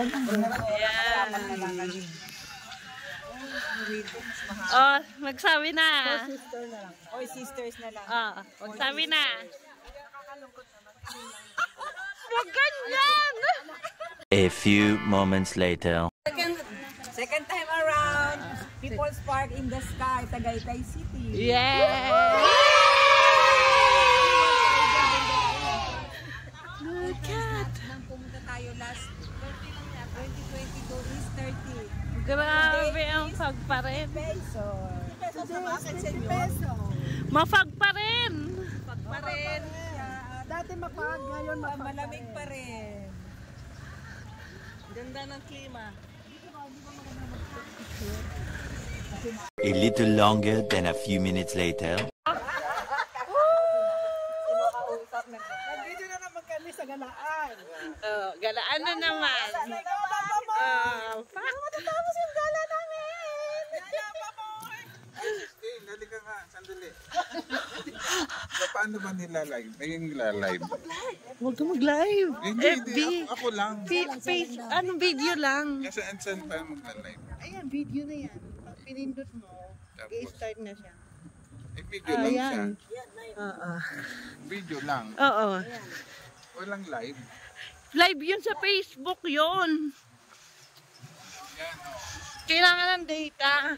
Ayan. Oh, magsabi na. Oy, sisters na lang. Oh, magsabi na. Wag ganyan! A few moments later. Second time around, People's Park in the Sky, Tagaytay City. Yeah! Look at! Nang pumunta tayo last 2022 is 30. Grabe ang fag pa rin. Peso. Peso sa bakit sa inyo? Peso. Mafag pa rin. Mapag pa rin. Dati mapag, ngayon mapag. Malamig pa rin. Ganda ng klima. A little longer than a few minutes later. Nandito na naman kami sa galaan. Oh, galaan na naman. Matatapos yung gala namin. Dali ka nga, sandali. Paano ba nila-live? Ayun nila-live. Huwag ka mag-live. FB. Ako lang. Face, anong video lang? Saan pa mag-live? Ayan, video na yan. Pag pinindot mo, i-start na siya. Eh, video lang siya. Oo. Video lang. Oo. Walang live. Live yun sa Facebook yun. Kailangan ng data.